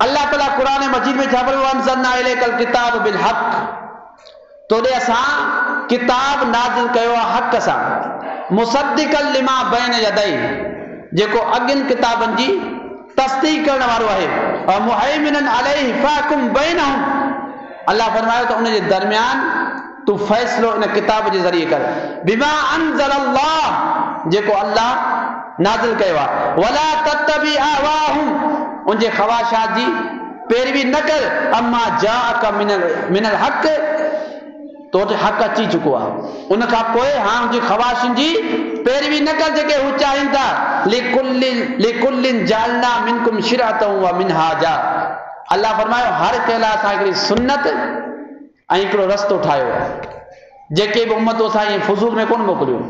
Speaker 1: अल्लाह ताला क़ुरान मजीद में छा फरमायो, अंज़लना इलैकल किताब बिल हक़, तोॾे असां किताब नाज़िल कयो आहे हक़ सां, मुसद्दिक़ल लिमा बैन यदैहि, जेको अॻियनि किताबनि जी तस्दीक़ करण वारो आहे, और मुहैमिनन अलैहि फहकुम बैनहुम। अल्लाह फरमायो त उन जे दरमियान तू फ़ैसिलो इन किताब जे ज़रिए कर, बिमा अंज़लल्लाह, जेको अल्लाह नाज़िल कयो आहे। वला तत्तबि अहवाहुम, उनजे ख़वाहिशात जी पैरवी न कर, अम्मा जाअक मिनल हक़, तो वटि हक़ अची चुको आहे। उन खां पोइ हाणे उनजी ख़वाहिशुनि जी पैरवी न कर जेके हू चाहिनि था। लिकुल्लिन जालना मिनकुम शिरअतन व मिनहाजा, अल्लाह फरमायो हर कंहिं लाइ असां हिकिड़ी सुन्नत ऐं हिकिड़ो रस्तो ठाहियो आहे। जेके बि उम्मतूं असां ईअं फुज़ूल में कोन मोकिलियूं।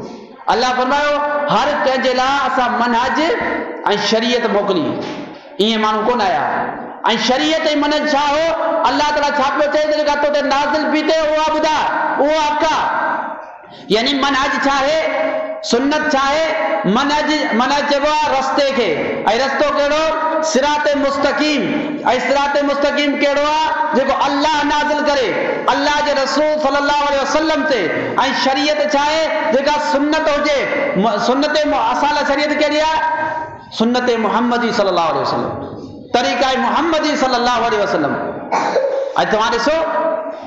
Speaker 1: अल्लाह फरमायो हर कंहिंजे लाइ असां मनहज ऐं शरीयत मोकिली, ईअं माण्हू कोन आया। ऐं शरीयत ऐं मनहज छा हो, अल्लाह ताला छा पियो चए त जेका तो ते नाज़िल थी थिए उहा ॿुधा, उहो हक़ आहे। यानी मनहज छा आहे, सुन्नत छा आहे। मनहज चइबो आहे रस्ते खे, ऐं रस्तो कहिड़ो, सिराते मुस्तक़ीम। ऐं सिराते मुस्तक़ीम कहिड़ो आहे, जेको अल्लाह नाज़िल करे अल्लाह जे रसूल सल्लल्लाहु अलैहि वसल्लम ते। ऐं शरीयत छा आहे, जेका सुन्नत हुजे। सुन्नत असां लाइ शरीयत कहिड़ी आहे, सुन्नत मुहम्मदी सल्लल्लाहु अलैहि वसल्लम, तरीक़ा मुहम्मदी सल्लल्लाहु अलैहि वसल्लम। ऐं तव्हां ॾिसो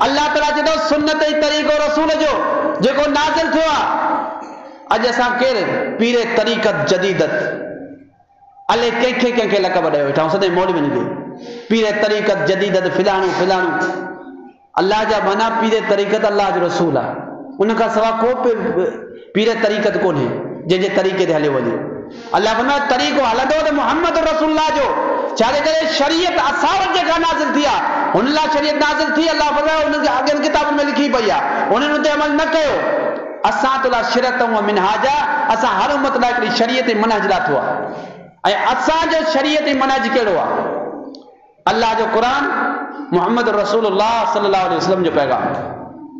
Speaker 1: अल्लाह ताला चए थो सुन्नत ऐं तरीक़ो रसूल जो जेको नाज़िल थियो आहे। अॼु असां केरु पीरे तरीक़त जदीदत, अले कंहिंखे लक़ब ॾेई वेठा सदाईं मौलवियुनि खे, पीरे तरीक़त जदीदत फिलाणो फिलाणो। अल्लाह जा माना पीरे तरीक़त अल्लाह जो रसूल आहे, उन खां सवाइ को पीरे तरीक़त कोन्हे जंहिंजे तरीक़े ते हलियो वञे। अल्लाह फरमायो तरीक़ो हलंदो त मुहम्मद रसूलुल्लाह जो, छाजे करे शरीयत असां वटि जेका नाज़िल थी आहे, हुन लाइ शरीयत नाज़िल थी। अल्लाह फरमायो उनखे अॻियनि किताबनि में लिखी पई आहे, उन्हनि ते अमल न कयो। असां तुला शिरत व मिनहाजा, असां हर उम्मत लाइ हिकिड़ी शरीयत ऐं मनहज लाथो आहे। ऐं असांजो शरीयत ऐं मनहज कहिड़ो आहे, अल्लाह जो क़ुरान, मुहम्मद रसूलुल्लाह सल्लल्लाहु अलैहि वसल्लम जो पैगाम।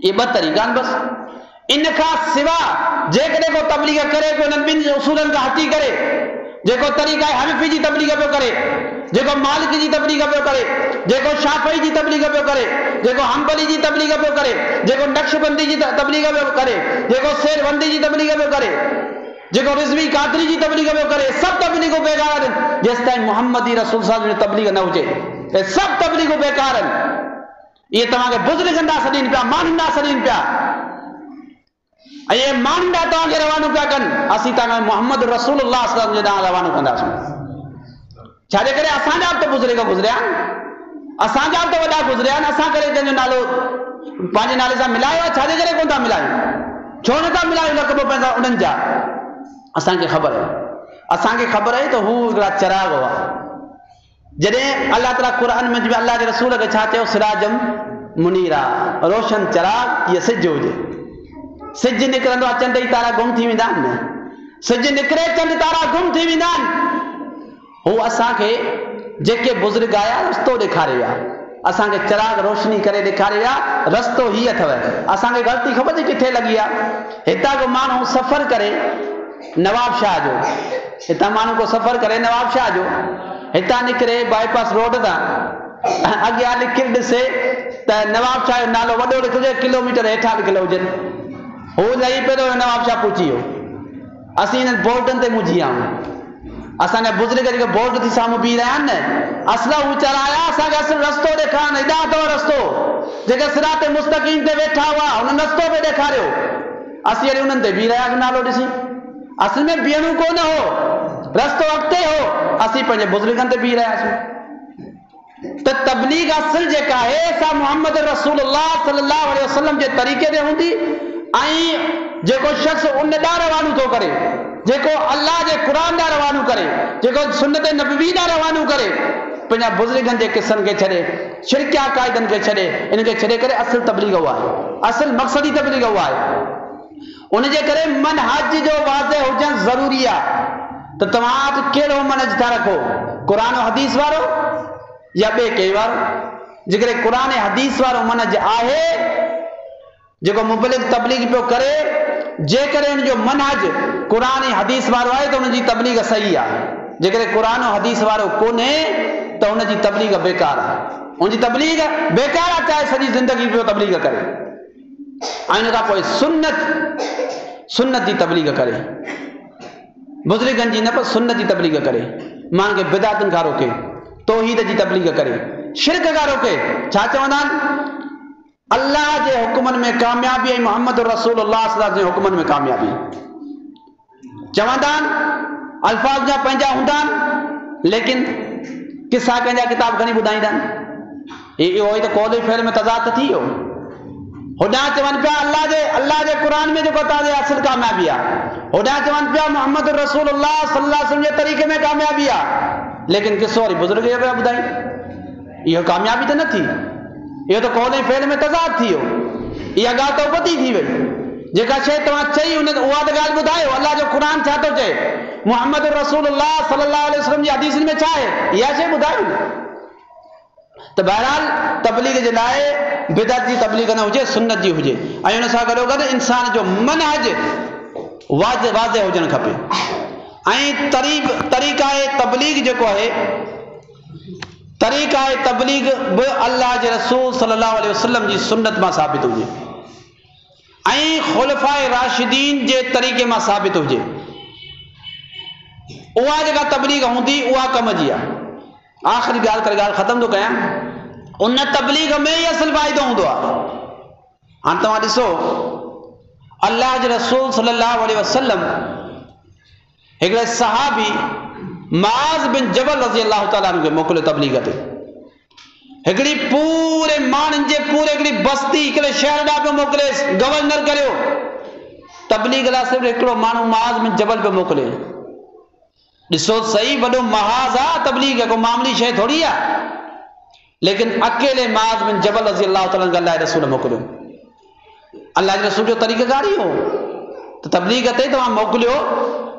Speaker 1: ये ॿ तरीक़ा आहिनि बसि। इन खां सवाइ जेकॾहिं को तबलीग करे पियो उन्हनि ॿिनि उसूलनि खां हटी करे, जेको तरीक़ा हनफी जी तबलीग पियो करे, जेको मालिकी जी तबलीग पियो करे, जेको शाफ़ई जी तबलीग पियो करे, जेको हम्बली जी तबलीग पियो करे, जेको नक्शबंदी जी तबलीग पियो करे, जेको शेरबंदी जी तबलीग पियो करे, जेको रिज़वी कादरी जी तबलीग पियो करे, सभु तबलीगूं बेकार आहिनि जेसिताईं मुहम्मदी रसूल साहब जी तबलीग न हुजे। ये सब तबलीग बेकार ये तव्हांखे बुज़ुर्गनि ॾांहुं सॾीनि पिया, माण्हुनि ॾांहुं सॾीनि पिया, ये माण्हुनि ॾांहुं तव्हांखे रवानो पिया कनि। असीं तव्हांखे मोहम्मद रसूलुल्लाह सल्लल्लाहु अलैहि वसल्लम जे ॾांहुं रवानो कंदासीं। छाजे करे असांजा बि त बुज़ुर्ग गुज़रिया आहिनि, असांजा बि त वॾा गुज़रिया आहिनि, असां करे कंहिंजो नालो पंहिंजे नाले सां मिलायो आहे, छाजे करे कोन था मिलायूं? छो नथा मिलायूं लक़ब पंहिंजा उन्हनि जा? असांखे ख़बर आहे, असांखे ख़बर आहे त हू हिकिड़ा चिराग हुआ। जॾहिं अल्लाह ताला क़ुरान में बि अल्लाह जे रसूल खे छा चयो? सिराजम मुनीरा, रोशन चिराग। इहा सिज हुजे, सिज निकिरंदो आहे चंड ई तारा गुम थी वेंदा आहिनि न, सिज निकिरे चंड तारा गुम थी वेंदा आहिनि। हू असांखे जेके बुज़ुर्ग आया रस्तो ॾेखारे विया, असांखे चिराग रोशनी करे ॾेखारे विया, रस्तो ही अथव। असांखे ग़लती ख़बर थी किथे लॻी आहे? हितां को माण्हू सफ़र करे नवाबशाह जो, हितां माण्हू को सफ़र करे नवाबशाह जो, हितां निकिरे बाईपास रोड तां, अॻियां लिखियल ॾिसे त नवाबशाह जो नालो वॾो लिखिजे, किलोमीटर हेठां लिखियल हुजनि, हू लही पियो नवाबशाह पहुची वियो। असीं हिननि बोर्डनि ते मुंझी आहियूं। असांजा बुज़ुर्ग जेके बोर्ड थी साम्हूं बीह रहिया आहिनि न, असला हू चराया असांखे असुल रस्तो ॾेखारनि, हेॾां अथव रस्तो, जेके सिरात मुस्तक़ीम ते वेठा हुआ हुन रस्तो पे ॾेखारियो। असीं वरी उन्हनि ते बीह रहियासीं नालो ॾिसी। असल में बीहणो कोन हो, रस्तो अॻिते हो, असीं पंहिंजे बुज़ुर्गनि ते बीह रहियासीं। त तबलीग असल जेका आहे सा मोहम्मद रसूलुल्लाह सल्लल्लाहु अलैहि वसल्लम जे तरीक़े ते हूंदी। ऐं जेको शख़्स उन ॾांहुं रवानो थो करे, जेको अल्लाह जे क़ुर ॾांहुं रवानो करे, जेको सुन्नत नबवी ॾांहुं रवानो करे, पंहिंजा बुज़ुर्गनि जे किस्सनि खे छॾे, शिरकिया क़ाइदनि खे छॾे, इनखे छॾे करे असल तबलीग उहा आहे, असल मक़सदी तबलीग उहा आहे। उन जे करे मनहज जो वाज़े हुजणु ज़रूरी आहे। त तव्हां वटि कहिड़ो मनहज था रखो, क़ुर हदीस वारो या ॿिए कंहिं वारो? जेकॾहिं क़ुर हदीस वारो मनहज आहे जेको मुबलिग तबलीग पियो करे, जेकॾहिं उनजो मनहज क़ुर हदीस वारो आहे त उनजी तबलीग सही आहे। जेकॾहिं क़ुर हदीस वारो कोन्हे त उनजी तबलीग बेकार आहे, उनजी तबलीग बेकार आहे, चाहे सॼी ज़िंदगी पियो तबलीग करे। ऐं इन खां पोइ सुन्नत जी तबलीग करे, बुज़ुर्गनि जी न पर सुन्नत जी तबलीग करे, माण्हुनि खे बिदातुनि खां रोके, तौहीद जी तबलीग करे, शिरक खां रोके। छा चवंदा आहिनि? अल्लाह जे हुक्मनि में कामयाबी ऐं मोहम्मद रसूलुल्लाह सल्लल्लाहु अलैहि वसल्लम जे हुक्मनि में कामयाबी। चवंदा आहिनि अल्फाज़ जा पंहिंजा हूंदा आहिनि, लेकिन किसा कंहिंजा किताब खणी ॿुधाईंदा आहिनि। इहो ई त कौल फेल में तज़ाद थी वियो। होॾां चवनि पिया अल्लाह जे क़ुर में जेको तव्हांजे असुल कामयाबी आहे, होॾां चवनि पिया मोहम्मद रसूलुल्लाह सल्लल्लाहु अलैहि वसल्लम जे तरीक़े में कामयाबी आहे, लेकिन किसो वरी बुज़ुर्ग इहो पिया ॿुधाई। इहो कामयाबी त न थी, इहो त कौल फेल में तज़ाद थी वियो। इहा ॻाल्हि त उपती थी वई। जेका शइ तव्हां चई उहा त ॻाल्हि ॿुधायो, अल्लाह जो क़ुर छा थो चए, मोहम्मद रसूलुल्लाह सल्लल्लाहु अलैहि वसल्लम जी हदीस में छा आहे, इहा शइ ॿुधायो न। त बहरहाल तबलीग जे लाइ बिदअत जी तबलीग न हुजे, सुन्नत जी हुजे, ऐं उन सां गॾो गॾु इंसान जो मनहज वाज़े हुजणु खपे। ऐं तरीक़ा तबलीग जेको आहे, तरीक़ा तबलीग बि अल्लाह जे रसूल सल्लल्लाहु अलैहि वसल्लम जी सुन्नत मां साबित हुजे ऐं खुलफाए राशिदीन जे तरीक़े मां साबित हुजे। उहा जेका तबलीग हूंदी उहा कम जी आहे। आख़िरी ॻाल्हि करे ॻाल्हि ख़तम थो कयां, उन तबलीग में ई असल फ़ाइदो हूंदो आहे। हाणे तव्हां ॾिसो, अल्लाह जे रसूल सल्लल्लाहु अलैहि वसल्लम हिकिड़े सहाबी मुआज़ बिन जबल रज़ी अल्लाह ताला अन्हु खे मोकिलियो तबलीग ते। हिकिड़ी पूरे माण्हुनि जे पूरे हिकिड़ी बस्ती हिकिड़े शहर ॾांहुं पियो मोकिलेसि, गवर्नर करियो। तबलीग लाइ सिर्फ़ु हिकिड़ो माण्हू मुआज़ बिन जबल पियो मोकिले। ॾिसो सही, वॾो महाज़ आहे तबलीग, को मामूली शइ थोरी आहे। लेकिन अकेले मुआज़ बिन जबल रज़ी अल्लाह ताला अन्हु अल्लाह जे रसूल मोकिलियो। अल्लाह जे रसूल जो तरीक़ेकार ई हो त तबलीग ते तव्हां मोकिलियो,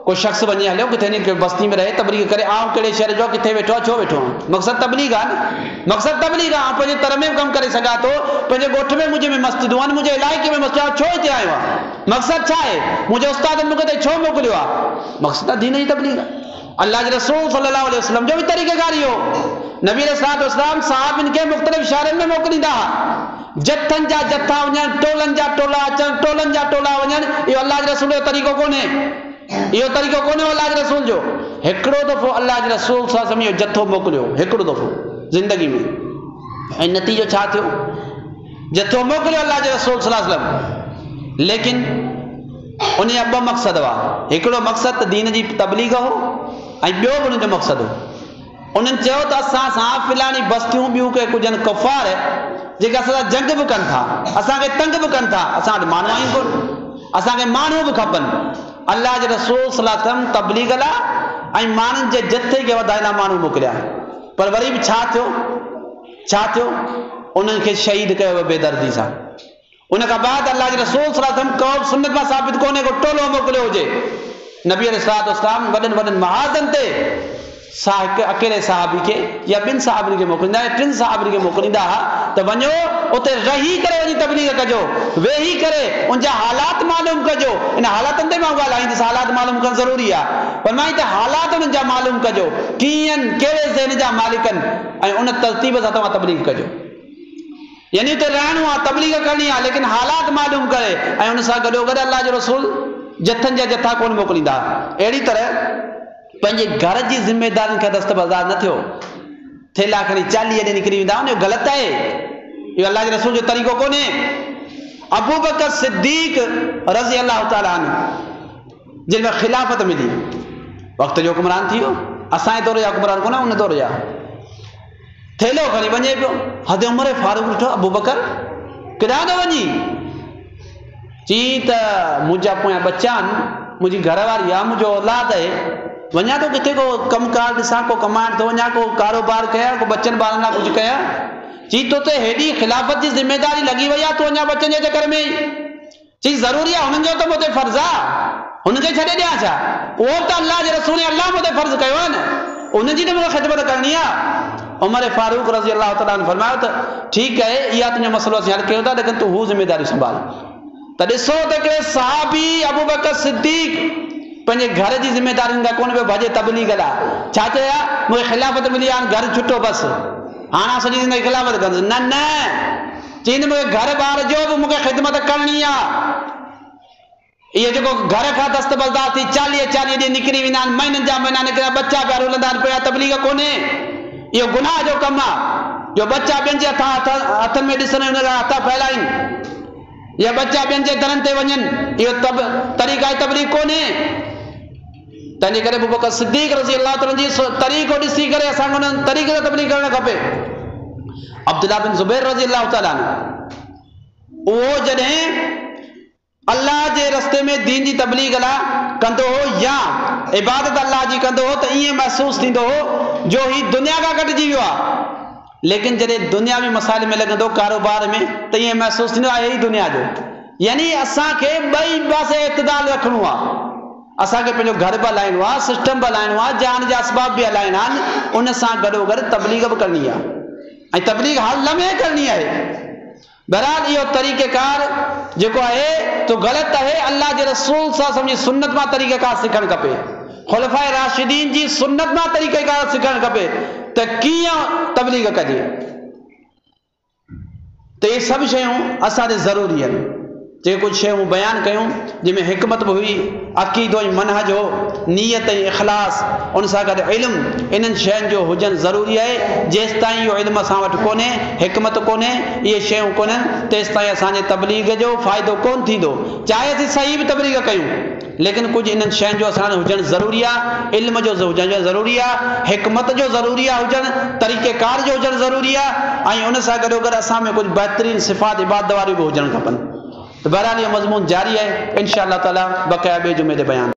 Speaker 1: कोई शख़्स वञे हलियो किथे बस्ती में रहे तबलीग करे, आउं कहिड़े शहर जो, किथे वेठो आहे, छो वेठो आहे, मक़सदु तबलीग आहे न। मक़सदु तबलीग आहे। पंहिंजे तर में कमु करे सघां थो, पंहिंजे ॻोठ में मुंहिंजे में मस्जिदूं आहिनि, मुंहिंजे इलाइक़े में मस्जिद आहे, छो हिते आयो आहे, मक़सदु छा आहे, मुंहिंजे उस्तादनि मूंखे छो मोकिलियो आहे, मक़सदु दीन जी तबलीग आहे। अल्लाह जे रसूल सल्लल्लाहु अलैहि वसल्लम जो बि तरीक़ेकार इहो। नबी अलैहिस्सलातु वस्सलाम सहाबनि खे मुख़्तलिफ़ शहरनि में मोकिलींदा हुआ, जथनि जा जथा वञनि, टोलनि जा टोला अचनि, टोलनि जा टोला वञनि। इहो अल्लाह जे रसूल जो तरीक़ो कोन्हे, इहो तरीक़ो कोन्हे अल्लाह जे रसूल जो। हिकिड़ो दफ़ो अल्लाह जे रसूल सल्लल्लाहु अलैहि वसल्लम इहो जथो मोकिलियो, हिकिड़ो दफ़ो। ज़िंदगी में। ऐं नतीजो छा थियो? जथो मोकिलियो अल्लाह जे रसूल सल्लल्लाहु अलैहि वसल्लम, लेकिन उन जा ॿ मक़सद हुआ। हिकिड़ो मक़सद दीन जी तबलीग हो ऐं ॿियो बि उनजो मक़सद हो। उन्हनि चयो त असां सां फिलानी बस्तियूं ॿियूं के कुझु आहिनि कुफ़ार जेके असां सां जंग बि कनि था, असांखे तंग बि कनि था, असां वटि माण्हू आहिनि कोन, असांखे माण्हू बि खपनि। अल्लाह जे रसूल सल्लल्लाहु अलैहि वसल्लम तबलीग लाइ ऐं माण्हुनि जे जथे खे वधाइण लाइ माण्हू मोकिलिया। पर वरी बि छा थियो? उन्हनि खे शहीद कयो वियो बेदर्दी सां। उन खां बाद अल्लाह जे रसूल सल्लल्लाहु अलैहि वसल्लम को सुन्नत मां साबित कोन्हे को टोलो मोकिलियो हुजे। नबी अलैहिस्सलातु वस्सलाम वॾनि महाज़न ते अकेले सहाबी खे या ॿिनि सहाबनि खे मोकिलींदा, टिनि सहाबनि खे मोकिलींदा त वञो उते रही करे वञी तबलीग कजो, वेही करे उनजा हालात मालूम कजो। इन हालातनि ते मां ॻाल्हाईंदुसि, हालात मालूम करणु ज़रूरी आहे, पर मां हिते हालात उन्हनि जा मालूम कजो, कीअं कहिड़े ज़हन जा मालिकनि, ऐं उन तरतीब सां तव्हां तबलीग कजो। यानी उते रहणो आहे, तबलीग करणी आहे, लेकिन हालात मालूम करे ऐं उन सां गॾोगॾु अल्लाह जो रसूल जथनि जा जथा कोन मोकिलींदा। अहिड़ी तरह पंहिंजे घर जी ज़िम्मेदारियुनि खे दस्तबरदार न थियो, थेला खणी 40 ॾे निकिरी वेंदा, उन ग़लति आहे। इहो अल्लाह जे रसूल जो तरीक़ो कोन्हे। अबू बकर सिद्दीक़ रज़ी अल्लाह ताला अन्हु जिन में खिलाफ़त मिली, वक़्त जो हुक्मरान थी वियो, असांजे दौर जा हुक्मरान कोन, उन दौर जा। थेलो खणी वञे पियो, हद उमिरि फारूक ॾिठो अबू बकर किथां थो वञी? चई त मुंहिंजा पोयां बच्चा आहिनि, मुंहिंजी घरवारी आहे, मुंहिंजो औलाद आहे, वञा तो किथे को कमकार ॾिसां, को कमाइण थो वञा, को कारोबार कयां, को बच्चन ॿारनि लाइ कुझु कयां। चई तो ते हेॾी खिलाफ़त जी ज़िम्मेदारी लॻी वई आहे, तूं अञा बच्चन जे चकर में। चई ज़रूरी आहे, हुननि जो त मूं ते फ़र्ज़ु आहे, हुनखे छॾे ॾियां छा? उहो त अल्लाह जे रसूल अल्लाह मूं ते फ़र्ज़ु कयो आहे न, उनजी त मूंखे ख़िदमत करणी आहे। उमर फारूक रज़ी अल्लाह ताला अन्हु फरमायो त ठीकु आहे, इहा तुंहिंजो मसइलो असीं हल कयूं था, लेकिन तूं हू ज़िम्मेदारी संभाल। त ॾिसो त हिकिड़े सहाबी अबू बकर सिद्दीक़ पंहिंजे घर जी ज़िम्मेदारियुनि खां कोन पियो भॼे तबलीग लाइ। छा चया? मूंखे खिलाफ़त मिली आहे, घर छुटो बसि, हाणे सॼी ज़िंदगी खिलाफ़त कंदुसि। न चईंदि मूंखे घर ॿार जो बि मूंखे ख़िदमत करणी आहे। इहो जेको घर खां दस्तबरदार थी 40 ॾींहं निकिरी वेंदा आहिनि, महीननि जा महीना निकिरी, बच्चा पिया रुलंदा आहिनि पिया, तबलीग कोन्हे। इहो गुनाह जो कमु आहे। जो बच्चा ॿियनि जे हथनि में ॾिसनि, हुन जा हथ फैलाइनि, या बच्चा ॿियनि जे दरनि ते वञनि, इहो तरीक़ा तबलीग कोन्हे। तंहिंजे करे अबू बकर सिद्दीक़ रज़ी अल्लाह ताला जी तरीक़ो ॾिसी करे असांखे उन तरीक़े सां तबलीग करणु खपे। अब्दुल्लाह बिन ज़ुबैर रज़ी अल्लाह ताला उहो जॾहिं अल्लाह जे रस्ते में दीन जी तबलीग लाइ कंदो हो या इबादत अल्लाह जी कंदो हो, त ईअं महसूस थींदो हो जो ही दुनिया खां कटिजी वियो आहे। लेकिन जॾहिं दुनियावी मसाइल में लॻंदो, कारोबार में, त ईअं महसूस थींदो आहे ही दुनिया जो। यानी असांखे ॿई पासे इतदाल रखणो आहे। असांखे पंहिंजो घर बि हलाइणो आहे, सिस्टम बि हलाइणो आहे, जान जा असबाब बि हलाइणा आहिनि, उन सां गॾोगॾु तबलीग बि करणी आहे, ऐं तबलीग हर लम्हे करणी आहे। बहरहाल इहो तरीक़ेकार जेको आहे तो ग़लति आहे। अल्लाह जे रसूल सां सम्झी सुन्नत मां तरीक़ेकार सिखणु खपे, खुलफाए राशिदीन जी सुन्नत मां तरीक़ेकार सिखणु खपे त कीअं तबलीग कजे। त इहे सभु शयूं असांजे ज़रूरी आहिनि। जेके कुझु शयूं बयानु कयूं जंहिंमें हिकमत बि हुई, अक़ीदो ऐं मनहज हो, नियत ऐं इख़लास, उन सां गॾु इल्मु, इन्हनि शयुनि जो हुजणु ज़रूरी आहे। जेसि ताईं इहो इल्मु असां वटि कोन्हे, हिकमत कोन्हे, इहे शयूं कोन्हनि, तेसि ताईं असांजे तबलीग जो फ़ाइदो कोन थींदो। चाहे असीं सही बि तबलीग कयूं, लेकिन कुझु इन्हनि शयुनि जो असां हुजणु ज़रूरी आहे। इल्म जो हुजणु ज़रूरी आहे, हिकमत जो ज़रूरी आहे हुजणु, तरीक़ेकार जो हुजणु ज़रूरी आहे, ऐं उन सां गॾोगॾु असां में कुझु बहितरीनु सिफ़ात इबादत वारियूं बि हुजणु खपनि। तो बहरहाल ये मज़मून जारी है, इंशाअल्लाह ताला बक़ाया ॿिए जुमे ते बयान।